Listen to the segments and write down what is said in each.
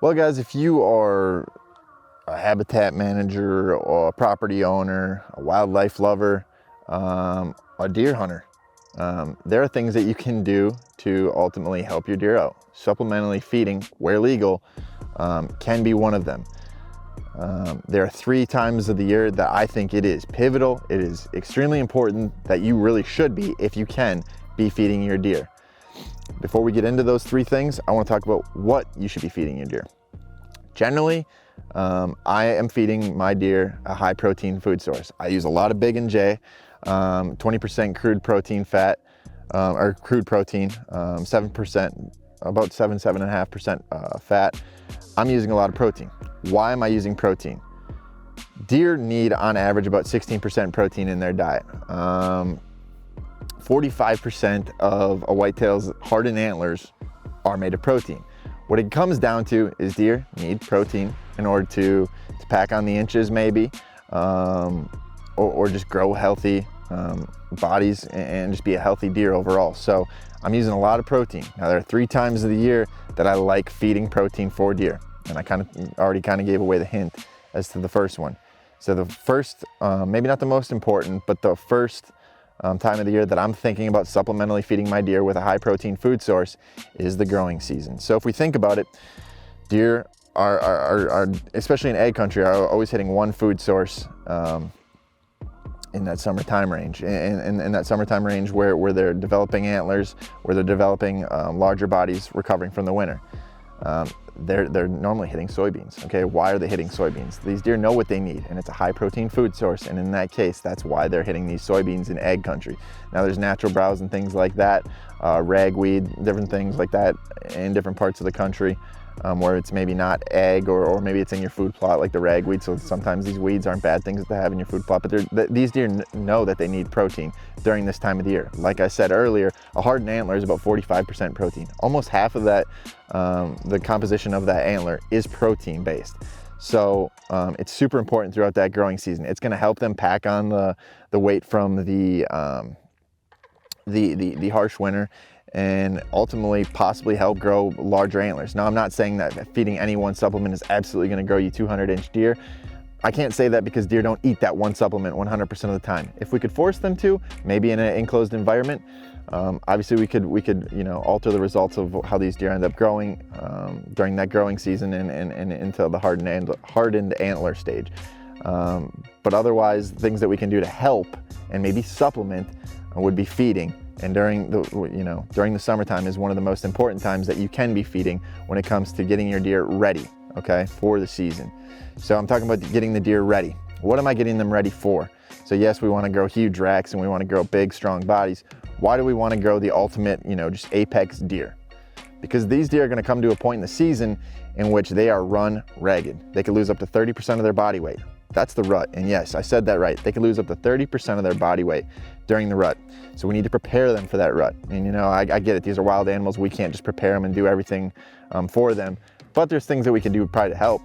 Well, guys, if you are a habitat manager or a property owner, a wildlife lover, a deer hunter, there are things that you can do to ultimately help your deer out. Supplementally feeding, where legal, can be one of them. There are 3 times of the year that I think it is pivotal. It is extremely important that you really should be, if you can, be feeding your deer. Before we get into those 3 things, I want to talk about what you should be feeding your deer. Generally, I am feeding my deer a high protein food source. I use a lot of Big and J, 20% crude protein fat, or crude protein, 7%, about 7.5% fat. I'm using a lot of protein. Why am I using protein? Deer need on average about 16% protein in their diet. 45% of a whitetail's hardened antlers are made of protein. What it comes down to is deer need protein in order to pack on the inches maybe, or just grow healthy bodies and just be a healthy deer overall. So I'm using a lot of protein. Now there are 3 times of the year that I like feeding protein for deer. And I already gave away the hint as to the first one. So the first, maybe not the most important, but the first time of the year that I'm thinking about supplementally feeding my deer with a high protein food source is the growing season. So if we think about it, deer are especially in egg country, are always hitting one food source in that summertime range. In that summertime range where they're developing antlers, where they're developing larger bodies recovering from the winter. They're normally hitting soybeans. Okay, why are they hitting soybeans? These deer know what they need, and it's a high protein food source, and in that case, that's why they're hitting these soybeans in egg country. Now there's natural browse and things like that, ragweed, different things like that in different parts of the country, where it's maybe not egg, or maybe it's in your food plot like the ragweed. So sometimes these weeds aren't bad things to have in your food plot, but these deer know that they need protein during this time of the year. Like I said earlier, a hardened antler is about 45% protein. Almost half of that, the composition of that antler is protein based. So it's super important throughout that growing season. It's going to help them pack on the weight from the harsh winter, and ultimately possibly help grow larger antlers. Now, I'm not saying that feeding any one supplement is absolutely going to grow you 200-inch deer. I can't say that because deer don't eat that one supplement 100% of the time. If we could force them to, maybe in an enclosed environment, obviously we could alter the results of how these deer end up growing during that growing season and into the hardened antler stage. But otherwise, things that we can do to help and maybe supplement would be feeding. And during the summertime is one of the most important times that you can be feeding when it comes to getting your deer ready, okay, for the season. So I'm talking about getting the deer ready. What am I getting them ready for? So yes, we want to grow huge racks and we want to grow big, strong bodies. Why do we want to grow the ultimate, just apex deer? Because these deer are going to come to a point in the season in which they are run ragged. They could lose up to 30% of their body weight. That's the rut. And yes, I said that right. They can lose up to 30% of their body weight during the rut. So we need to prepare them for that rut. And I get it. These are wild animals. We can't just prepare them and do everything for them. But there's things that we can do probably to help.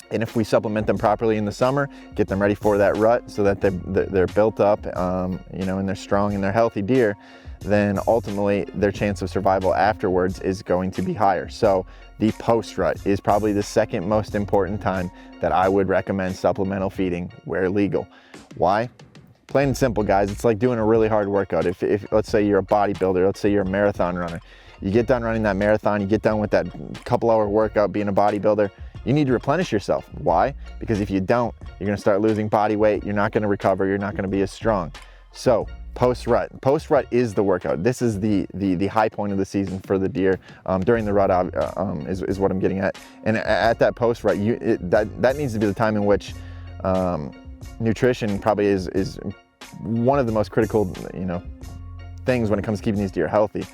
And if we supplement them properly in the summer, get them ready for that rut so that they're built up, and they're strong and they're healthy deer, then ultimately their chance of survival afterwards is going to be higher. So the post-rut is probably the second most important time that I would recommend supplemental feeding where legal. Why? Plain and simple, guys. It's like doing a really hard workout. If let's say you're a bodybuilder, let's say you're a marathon runner, you get done running that marathon, you get done with that couple-hour workout being a bodybuilder, you need to replenish yourself. Why? Because if you don't, you're going to start losing body weight. You're not going to recover. You're not going to be as strong. So post-rut is the workout. This is the high point of the season for the deer. During the rut is what I'm getting at. And at that post-rut, that needs to be the time in which nutrition probably is one of the most critical things when it comes to keeping these deer healthy.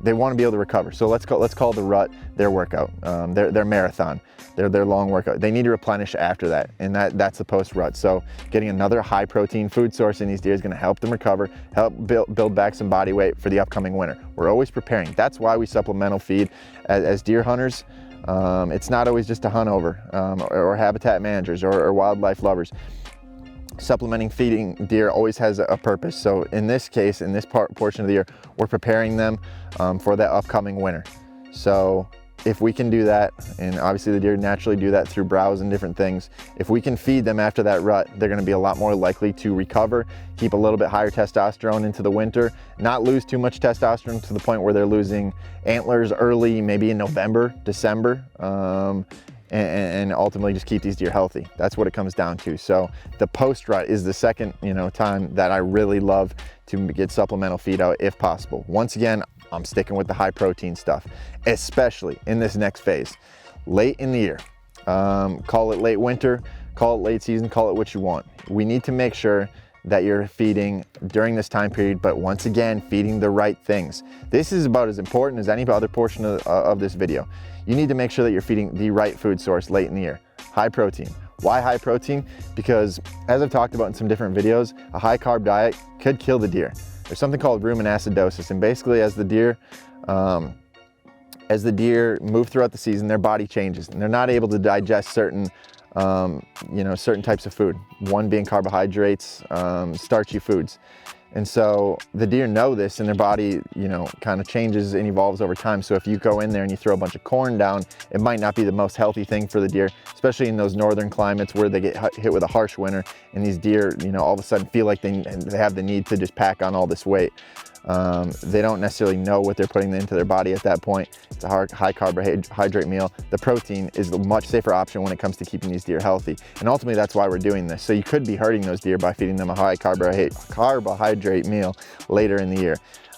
They want to be able to recover. So let's call the rut their workout, their marathon, their long workout. They need to replenish after that, and that's the post-rut. So getting another high protein food source in these deer is going to help them recover, help build back some body weight for the upcoming winter. We're always preparing. That's why we supplemental feed as deer hunters. It's not always just a hunt over, or habitat managers or wildlife lovers. Supplementing feeding deer always has a purpose. So in this case, in this portion of the year, we're preparing them for that upcoming winter. So if we can do that, and obviously the deer naturally do that through browse and different things, if we can feed them after that rut, they're gonna be a lot more likely to recover, keep a little bit higher testosterone into the winter, not lose too much testosterone to the point where they're losing antlers early, maybe in November, December, and ultimately just keep these deer healthy. That's what it comes down to. So the post rut is the second, time that I really love to get supplemental feed out if possible. Once again, I'm sticking with the high protein stuff, especially in this next phase, late in the year. Call it late winter, call it late season, call it what you want. We need to make sure that you're feeding during this time period, but once again, feeding the right things. This is about as important as any other portion of this video. You need to make sure that you're feeding the right food source late in the year. High protein. Why high protein? Because as I've talked about in some different videos, a high carb diet could kill the deer. There's something called rumen acidosis, and basically as the deer move throughout the season, their body changes and they're not able to digest certain certain types of food, one being carbohydrates, starchy foods. And so the deer know this, and their body, kind of changes and evolves over time. So if you go in there and you throw a bunch of corn down, it might not be the most healthy thing for the deer, especially in those northern climates where they get hit with a harsh winter, and these deer, all of a sudden feel like they have the need to just pack on all this weight. They don't necessarily know what they're putting into their body at that point. It's a high carbohydrate meal. The protein is the much safer option when it comes to keeping these deer healthy. And ultimately that's why we're doing this. So you could be hurting those deer by feeding them a high carbohydrate meal later in the year.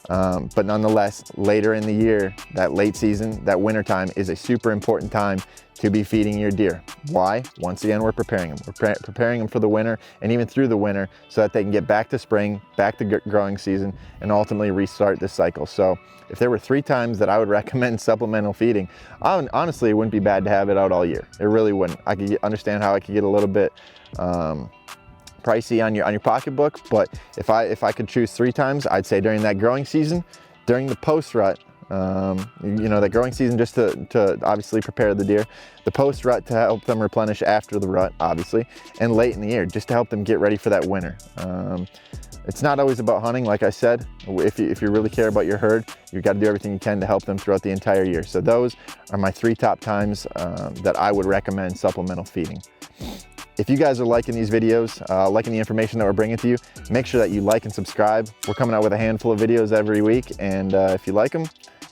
But nonetheless, later in the year, that late season, that winter time is a super important time to be feeding your deer. Why? Once again, we're preparing them. We're preparing them for the winter and even through the winter so that they can get back to spring, back to growing season, and ultimately restart this cycle. So if there were 3 times that I would recommend supplemental feeding, honestly, it wouldn't be bad to have it out all year. It really wouldn't. I could understand how it could get a little bit pricey on your pocketbook, but if I could choose 3 times, I'd say during that growing season, during the post rut, that growing season just to obviously prepare the deer, the post rut to help them replenish after the rut, obviously, and late in the year just to help them get ready for that winter. It's not always about hunting, like I said. If you really care about your herd, you've got to do everything you can to help them throughout the entire year. So those are my 3 top times that I would recommend supplemental feeding. If you guys are liking these videos, liking the information that we're bringing to you, make sure that you like and subscribe. We're coming out with a handful of videos every week, and if you like them,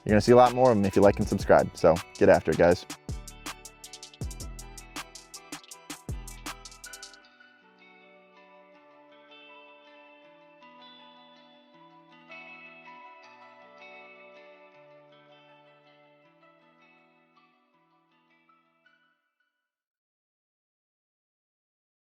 you're gonna see a lot more of them if you like and subscribe. So get after it, guys.